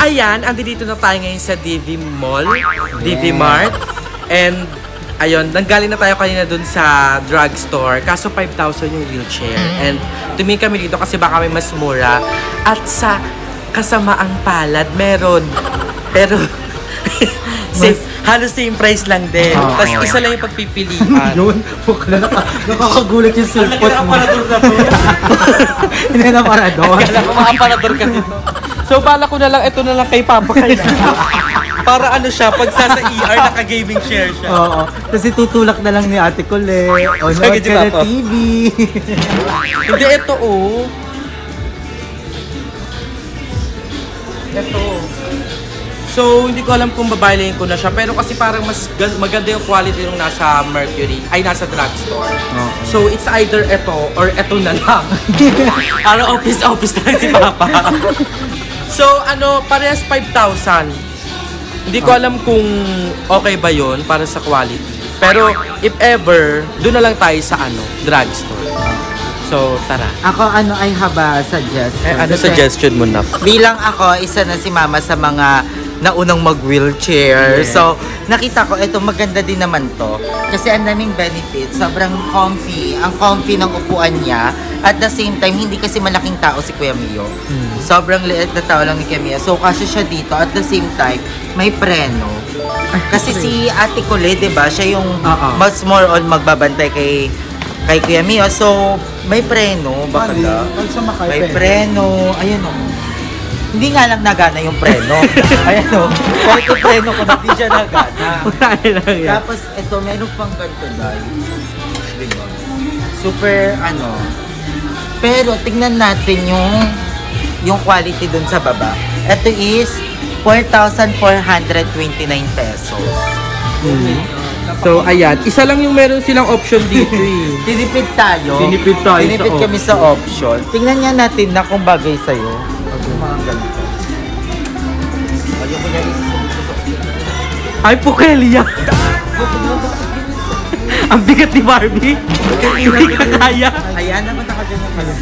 ayan, andito na tayo ngayon sa DV Mall, DV Mart. And ayun, nanggaling na tayo kanina dun sa drugstore. Kaso 5,000 yung wheelchair. And tumingin kami dito kasi baka may mas mura. At sa kasamaang palad, meron. Pero halos same price lang din. Tapos isa lang yung pagpipilian. Yun, nakakagulat yung cellphone mo. Hindi na parador. Kala ko mga parador kasi ito. So bala ko na lang, ito na lang kay Papa kaya. Para ano siya, pag sa ER, naka-gaming chair siya. Oo. Tapos itutulak na lang ni Ate Colette. O, Sige, nood ka na TV. Hindi, ito oh. Ito. So, hindi ko alam kung babaylayin ko na siya. Pero kasi parang mas maganda yung quality nung nasa Mercury. Ay, nasa drugstore. So, it's either ito or ito na lang. Para office na lang si Papa. So, ano, parehas 5,000. Hindi ko alam kung okay ba yun para sa quality. Pero, if ever, doon na lang tayo sa ano, drugstore. So, tara. Ako, I have a suggestion. Ano suggestion mo na? Bilang ako, isa na si Mama sa mga naunang mag-wheelchair. Yes. So, nakita ko, ito maganda din naman to. Kasi ang daming benefits. Sobrang comfy. Ang comfy ng upuan niya. At the same time, hindi kasi malaking tao si Kuya Mio. Sobrang liit na tao lang ni Kuya Mio. So, kasi siya dito. At the same time, may preno. Kasi si Ate Colette, diba? Siya yung mas more on magbabantay kay Kuya Mio. So, may preno. Baka may preno. Ayan o. Hindi nga lang nagana yung preno. Ayan o. Kahit yung preno ko, hindi siya nagana. Tapos, ito, meron pang ganito dahil. Diba? Super, Pero, tignan natin yung quality dun sa baba. Ito is 4,429 pesos. So, ayan. Isa lang yung meron silang option dito eh. Tinipid tayo. Tinipid kami sa option. Tingnan nga natin na kung bagay sa'yo. Mga ganito. Ayoko niya Ay, Pukelia! Ang bigat ni Barbie. Hindi ka kaya. Ayan, naman nakaganyan pala.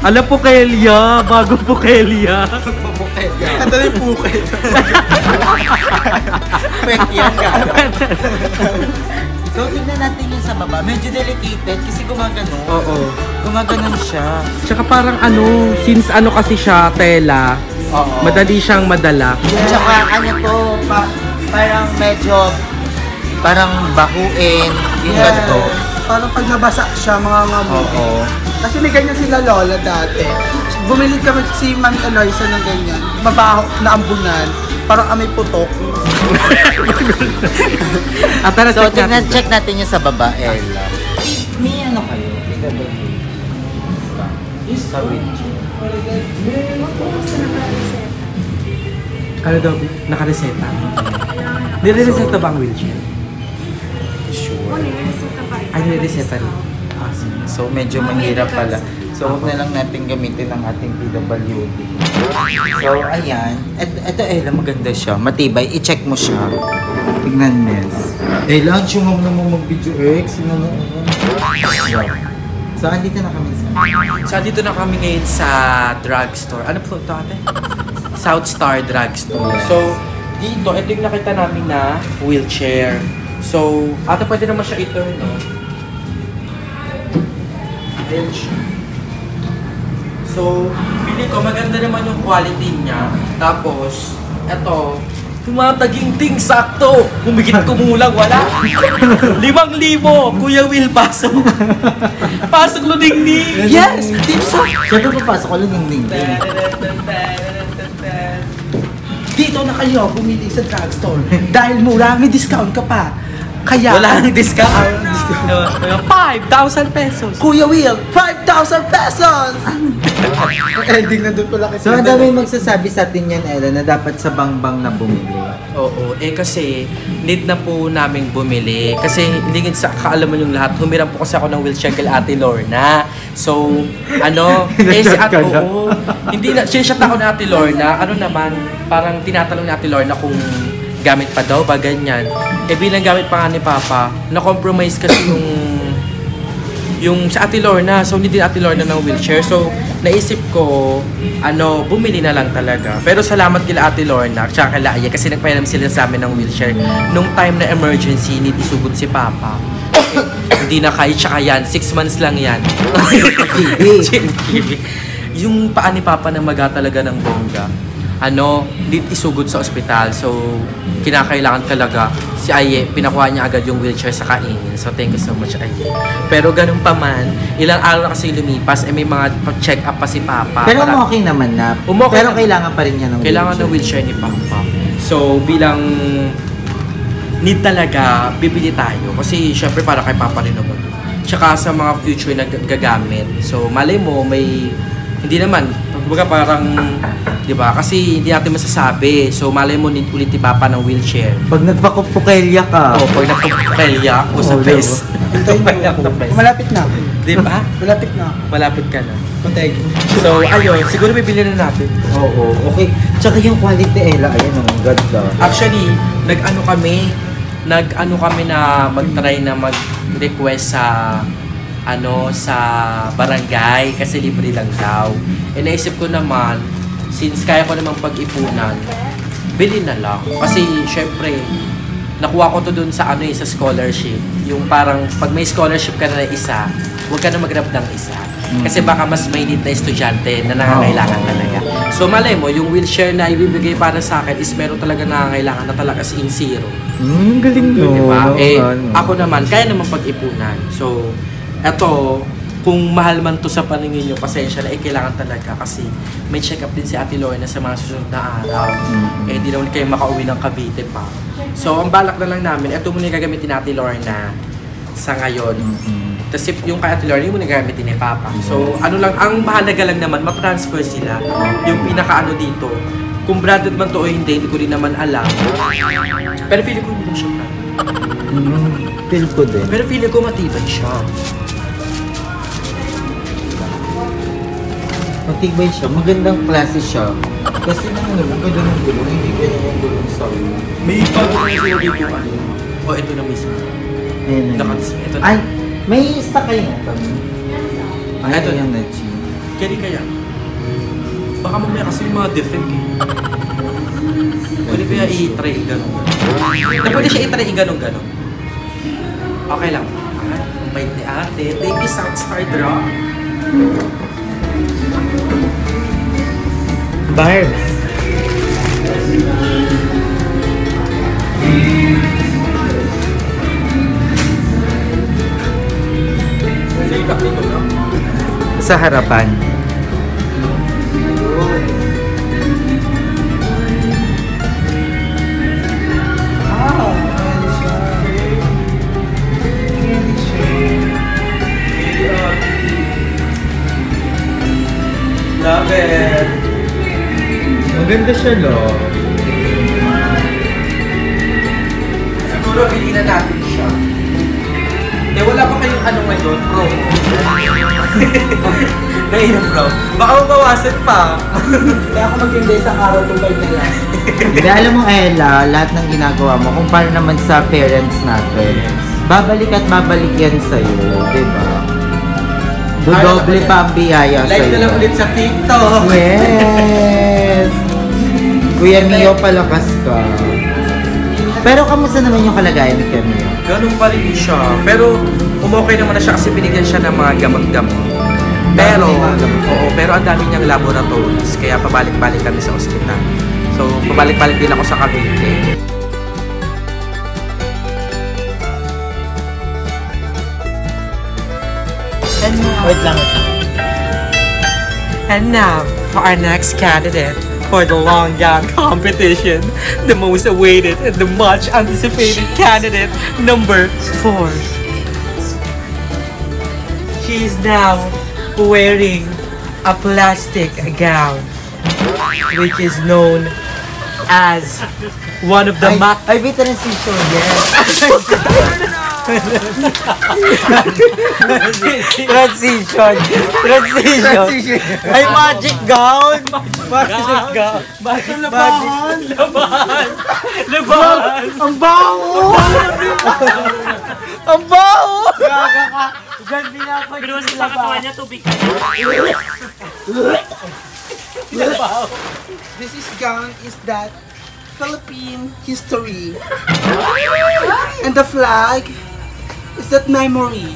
Ala, Pukelia. Bago Pukelia. Ito na yung Pukel. Pwede yan ka. So, tingnan natin yung sa baba. Medyo delicate kasi gumagano. Oo. Gumaganon siya. Tsaka parang since kasi siya, tela, madali siyang madala. Tsaka to, parang medyo, parang bahuin, yung ganito. Parang pag nabasa siya, mga ngamoy. Kasi may ganyan sila lola dati. Bumili kami si Mami Eloisa ng ganyan. Mabaho na ambunan. Parang amoy putok. So, check natin yung sa baba, Ella. May kayo? Sa wheelchair. Ano daw? Nakareseta? Nire-reseta ba ang wheelchair? Sure. Ay, nire-reseta rin. So, medyo mahirap pala. So, huwag na lang natin gamitin ang ating PWD. So, ayan. Ito, Ella, maganda siya. Matibay. I-check mo siya. Tingnan, Miss. Ella, siyong mo naman mag-video X. So, andito na kami So, dito na kami ngayon sa drugstore. Ano po ito, ate? South Star Drugstore. So, dito, ito yung nakita namin na wheelchair. So, ate, pwede naman siya i-turn, no? Ayan siya. So, pili ko, maganda naman yung quality niya. Tapos, eto, tumataging-ting sakto. Humigit kumulang, wala. 5,000, Kuya Will, pasok. Pasok lo ding-ding. Yes! Tipsa! Siyempre papasok ko lang yung ding-ding. Dito na kayo bumili sa drugstore. Dahil mura, may discount ka pa. Kaya, Wala nang discount. 5,000 pesos. Kuya Will, 5,000 pesos! Ending na doon pala kasi. So, ang dami magsasabi sa atin yan, Ella, na dapat sa bangbang na bumili. Oo, kasi need na po naming bumili. Kasi hindi sa kaalaman yung lahat. Humiram po kasi ako ng wheelchair kay Ate Lorna. So, si Ate, hindi na, sinishot ako ng Ate Lorna. Parang tinatanong ni Ate Lorna kung gamit pa daw ba, ganyan. Bilang gamit pa nga ni Papa, na-compromise kasi yung sa Ate Lorna. So, hindi din Ate Lorna ng wheelchair. So, naisip ko, bumili na lang talaga. Pero salamat kila Ate Lorna, tsaka kila Aya, kasi nagpairam sila sa amin ng wheelchair. Nung time na emergency, need isugod si Papa. Hindi na kaya, tsaka yan, 6 months lang yan. Yung paa ni Papa na maga talaga ng bongga. Hindi isugod sa ospital. So, kinakailangan talaga si Aye, pinakuha niya agad yung wheelchair sa kainin. So, thank you so much, Aye. Pero ganun pa man, ilang araw na kasi lumipas, may mga check up pa si Papa. Pero okay naman na. Pero kailangan pa rin niya ng wheelchair. Kailangan ng wheelchair ni Papa. So, bilang need talaga, bibili tayo. Kasi, syempre, para kay Papa rin naman. Tsaka sa mga future na gagamit. So, malay mo, hindi naman, parang, di ba? Kasi hindi natin masasabi. So, malay mo, need ulit ni Papa ng wheelchair. Pag nagpakupukelya ka. Pag nagpakupukelya ako sa best. Malapit na. Di ba? Malapit na. Malapit ka na. Patay. So, ayun, siguro bibili na natin. Oo, okay. Tsaka yung quality, Ella, ayan, ang ganda. Actually, nag-ano kami na mag-try na mag-request sa barangay kasi libre lang daw. E naisip ko naman, since kaya ko namang pag-ipunan, bili na lang. Kasi syempre, nakuha ko to dun sa sa scholarship. Yung parang pag may scholarship ka na isa, huwag ka na mag-grab ng isa. Kasi baka mas may need na estudyante na nangangailangan talaga. So malay mo, yung wheelchair na ibibigay para sa akin is meron talaga nangangailangan na talaga as in zero. Galing no. Diba? Ako naman, kaya naman pag-ipunan. So, eto, kung mahal man to sa paningin nyo, pasensya na, kailangan talaga kasi may check-up din si Ate Lorna sa mga susunod na araw. Hindi naman kayo makauwi ng Cavite pa. So, ang balak na lang namin, ito muna yung gagamitin ni Ate Lorna sa ngayon. Tapos yung kay Ate Lorna, yung muna gagamitin ni Papa. So, ang mahalaga lang naman, ma-transfer sila. Yung pinaka dito, kung branded man to o hindi ko rin naman alam. Pero feeling ko hindi lang siya branded. Feel ko din. Pero feeling ko matibay siya. Matibay siya, magandang klase siya. Kasi nang maganda ng gulong, hindi ganyan yung gulong sa May bago na sila dito ito na mismo. Ayan na. Ito na. Ay, may stock kayo nga kami. Ay, Ito ito na. yung nachi. Kaya. Baka mamaya kasi yung mga defect Pwede kaya i-try ganun. Pwede siya i-try ganun. Okay lang. Ang bait ni ate. Thank you, Soundstar Drop. Barbs. Sa harapan. Love it! Maganda siya, no? Siguro bilhin na natin siya. Wala pa kayong ngayon, promo. Ngayon, bro. Baka mabawasan pa. Kaya ako mag-hindi isang araw tumbay na lang. Hindi, alam mo, Ella, lahat ng ginagawa mo, kung paano naman sa parents natin, babalik at babalik yan sa'yo, diba? Dodoble pa ang biyaya sa'yo. Live na lang ulit sa TikTok. Yes! Kuya Mio, palakas ka. Pero kamusta naman yung kalagayan ni Kuya Mio? Ganun pa rin siya. Pero umokay naman na siya kasi binigyan siya ng mga gamot-gamot. Pero ang dami niyang laboratories. Kaya pabalik-balik kami sa ospital. So, pabalik-balik din ako sa Cavite. Wait lang. And now, for our next candidate for the long gown competition, the most awaited and the much anticipated candidate, number 4. She is now wearing a plastic gown, which is known as one of the Ay, transition, yes. Transition. Ay, magic gown. Magic gown. Labahan! Labahan! Ang baho! Ang baho! Gaga ka! Gandi na ako Pero sa katawan niya, tubig ka. This is gown is that Philippine history. And the flag is that memory.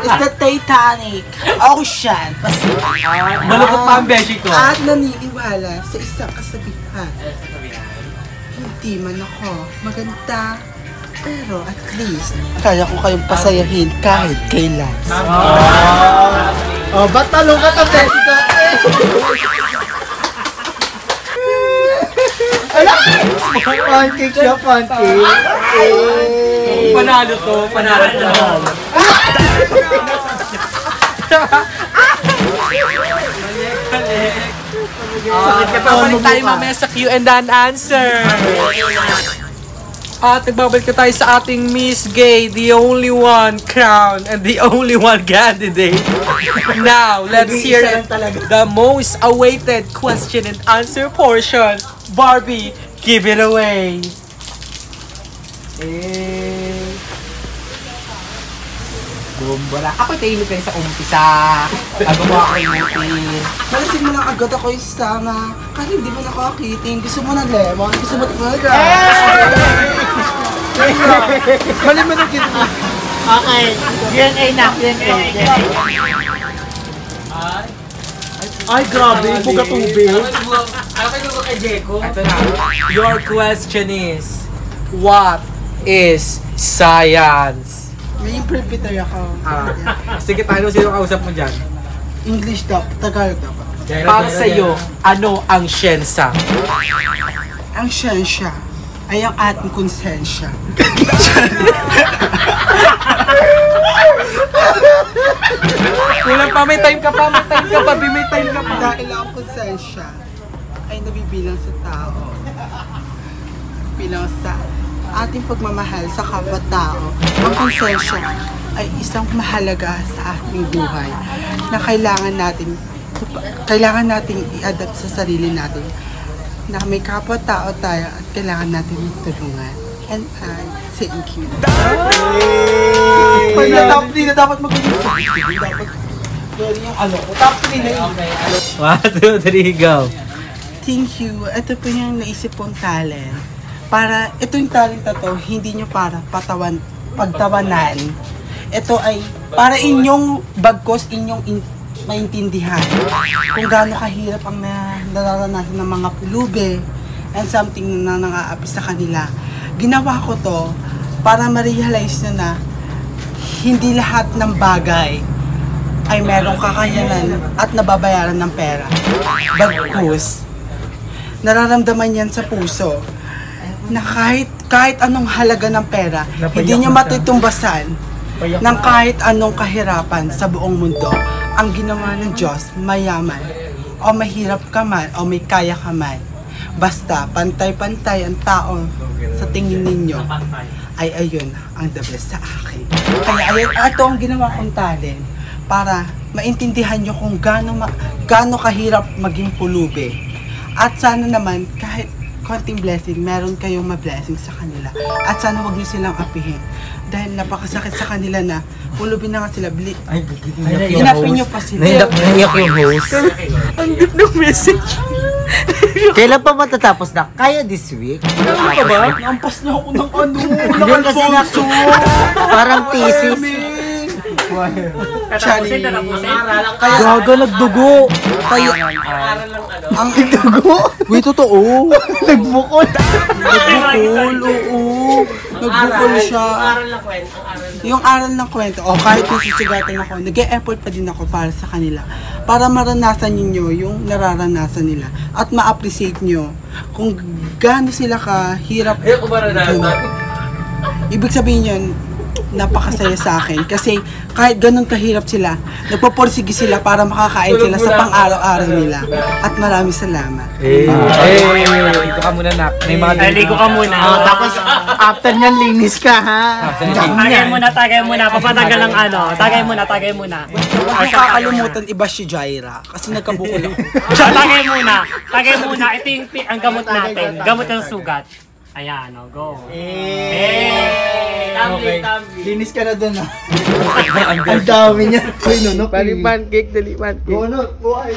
Is that Titanic. Ocean. Malupot pa ang beshi ko. At naniniwala sa isang kasabihan. Hindi man ako maganda, pero at least kaya ko kayong pasayahin kahit kailan. Oh, ba't talong ka to, Beshi ko? Ala! Pancake siya, pancake. Panalo to. Nagbabalik tayo mamaya sa Q and answer. At nagbabalik na tayo sa ating Miss Gay, the only one crowned and the only one candidate. Now, let's hear it, the most awaited question and answer portion. Barbie, give it away. Wala. Ako tayo pa sa umpisa. Agawa ko yung mutin. Malasing mo lang agad ako yung sama. Kasi hindi mo nakakiting. Gusto mo ng lemon? Gusto mo ng Mali mo na kita. Okay. Q&A na. Q&A. Ay, grabe. Buga tubig. Ito na. Your question is, what is science? May imprepare ako. Sige tayo, sino kausap mo dyan? English daw. Tagalog daw. Para sa iyo, ano ang siyensa? Ang siyensya ay ang ating konsensya. Kulang pa, may time ka pa, may time ka pa. Dahil ang konsensya ay nabibilang sa tao. Bilang sa ating pagmamahal sa kapwa-tao. Ang konsensya ay isang mahalaga sa ating buhay na kailangan nating i-adapt sa sarili natin na may kapwa-tao tayo at kailangan natin tulungan. And I thank you. Hindi na dapat mag-uusap. Dapat yung ano. Top 3 na yun. 1, 2, 3, go. Thank you. Ito po yung naisip kong talent. Para, ito yung talent na to, hindi nyo para pagtawanan. Ito ay para inyong bagkos, inyong maintindihan kung gaano kahirap ang nararanasan ng mga pulube and something na nang-aapi sa kanila. Ginawa ko to para ma-realize nyo na hindi lahat ng bagay ay merong kakayanan at nababayaran ng pera. Bagkus, nararamdaman yan sa puso na kahit anong halaga ng pera, hindi nyo matitumbasan ng kahit anong kahirapan sa buong mundo. Ang ginawa ng Diyos, mayaman, o mahirap ka man, o may kaya ka man. Basta, pantay-pantay ang tao sa tingin ninyo, ay ayun ang the best sa akin. Kaya ayun, ito ang ginawa kong talent para maintindihan nyo kung gaano kahirap maging pulubi. At sana naman, kahit konting blessing, meron kayong ma-blessing sa kanila. At sana wag niyo silang apihin. Dahil napakasakit sa kanila na pulubin na nga sila. Hinapin niyo pa sila. Naiyak yung host. Ang deep ng message. Kailan pa matatapos na? Kaya this week? Ano ka ba? Nampas na ako ng ano. Hindi kasi parang thesis. Tatapusin. Kaya, Gaga, nagdugo. kaya, Aral lang ano. ang dugo. Uy, totoo. Nagbukol. Nagbukol, oo. Nagbukol siya. Aral lang kwento. Yung aral ng kwento, o kahit nasisigatan ako, nag-e-effort pa din ako para sa kanila. Para maranasan ninyo yung nararanasan nila. At ma-appreciate nyo kung gaano sila kahirap. Ayaw ko ba naranasan? Ibig sabihin yun, napakasaya sa akin. Kasi kahit ganun kahirap sila, nagpoporsige sila para makakain sila sa pang-araw-araw nila. At maraming salamat. Dito ka muna, nak. May mga Ligo ka muna. Tapos, after nyan, linis ka, ha? Tagay muna. Papatagal ng ano. Tagay muna. Huwag mong kakalimutan, iba si Jaira. Kasi nagkabukol ako. Tagay muna. Ito yung ang gamot natin. Gamot ng sugat. Ayan, go. Tumbling. Linis ka na dun, ha? Ang dami niya. Uy, nunok. Dali pancake. Nunok, buhay.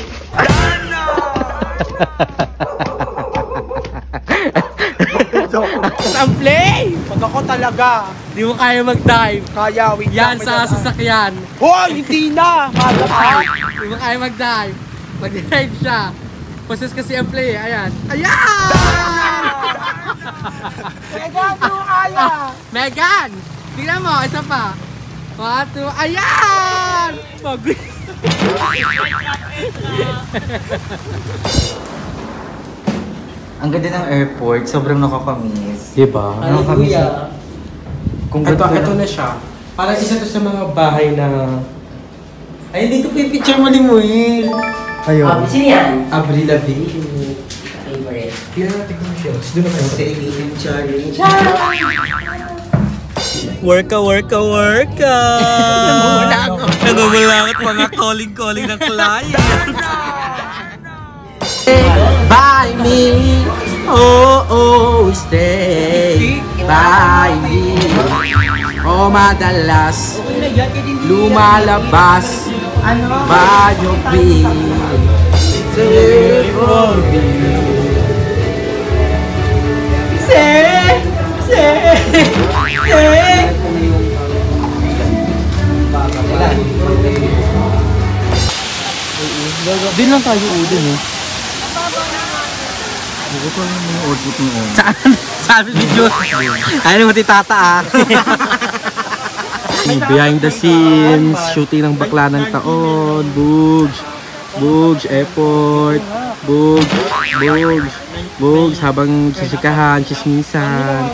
Samplay! Pag ako talaga, Di mo kaya mag-dive. kaya, wait Yan lang, sa may dadaan. sasakyan. Hoy, hindi na! Maga pa! Di mo kaya mag-dive. Mag-dive siya. Poses kasi ang play. Ayan. Megan, di mo kaya! Megan! Tingnan mo, isa pa. 1, 2, ayan! Ang ganda ng airport, sobrang nakakamiss. Diba? Nakakamiss. Kung Ito na siya. Parang isa to sa mga bahay na... Ay, dito po yung picture mo, Limuel. Ayun. Sino yan? Avril Lavigne. Favorite. Tingnan natin kung siya. Doon na kayo. Television challenge. Worka! Nangungulangot mga calling ng client. By me, stay by me. Madalas lumalabas banyo stay for me. Din lang tayo udin eh. Buko ko lang yung output mo. Saan? Sabi video. Ayaw mo titata ah. Behind the scenes, shooting ng bakla ng taon, Bugs, effort, Bugs, habang sisikahan, chismisan.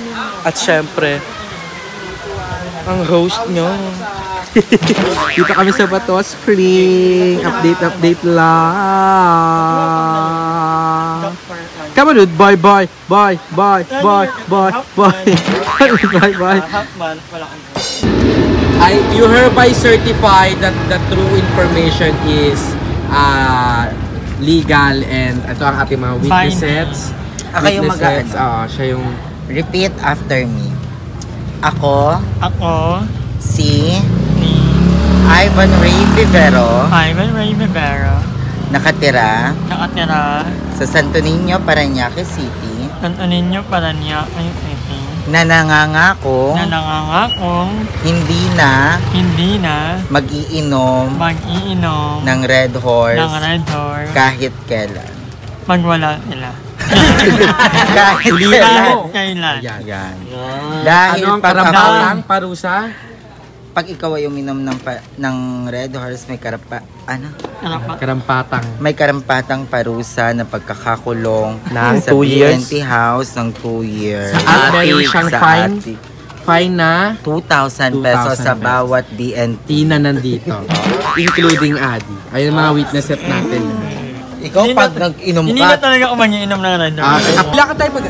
At syempre, ang host nyo. Dito kami sa Bato Spring. Update lang. Come on, dude. Bye. You hereby certify that the true information is legal and ito ang ating mga witnesses. Ako yung mag-aano. Siya yung... Repeat after me. Ako, si Ivan Ray Vivero, nakatira sa Santo Niño, Parañaque City, na nangangakong hindi na mag-iinom ng Red Horse kahit kailan. Magwala sila. Kahit Kailan? Yan. Dahil Ano ang pag karampatang parusa? pag ikaw ay uminom ng Red Horse, may may karampatang parusa na pagkakakulong Ng sa 2 years? PNP House ng 2 years. At meron siyang fine? Fine na 2,000 pesos sa bawat BNP. Tina nandito. Including Adi. Ayun mga witnesses natin. Ikaw pag nag-inom Hindi na ka, talaga ako mangiinom ng Red Horse. Kapila ka tayo pag...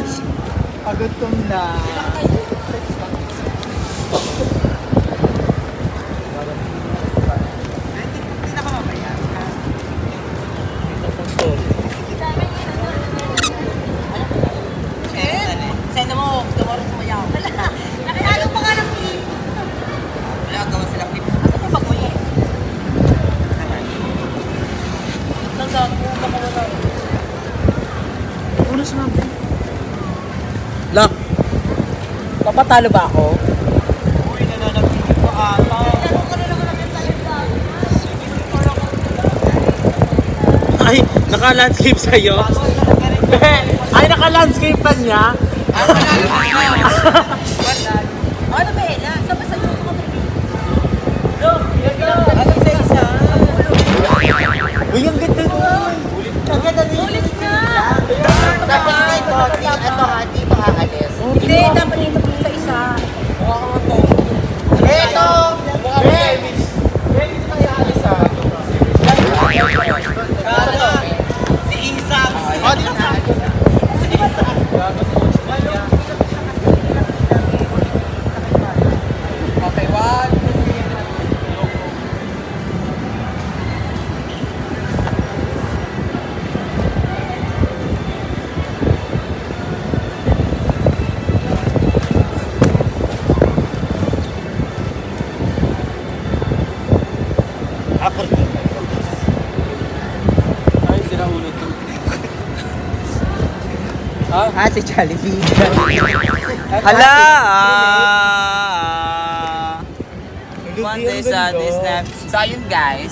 Pagod kong na. Lock. Papatalo ba ako? Ay, naka-landscape sa'yo? Ay, naka-landscape pa niya? Ano ba yun? Saan ba sa iyo ko? uy, ang ganda nun! Ang ganda nun! Ulit na! Tapos dito aalis. Hindi, dapat dito po sa isa. ako rin. Ay, sira ulo to. Si Jollibee. Hala! Monday, Sunday, Snap. So, ayun guys.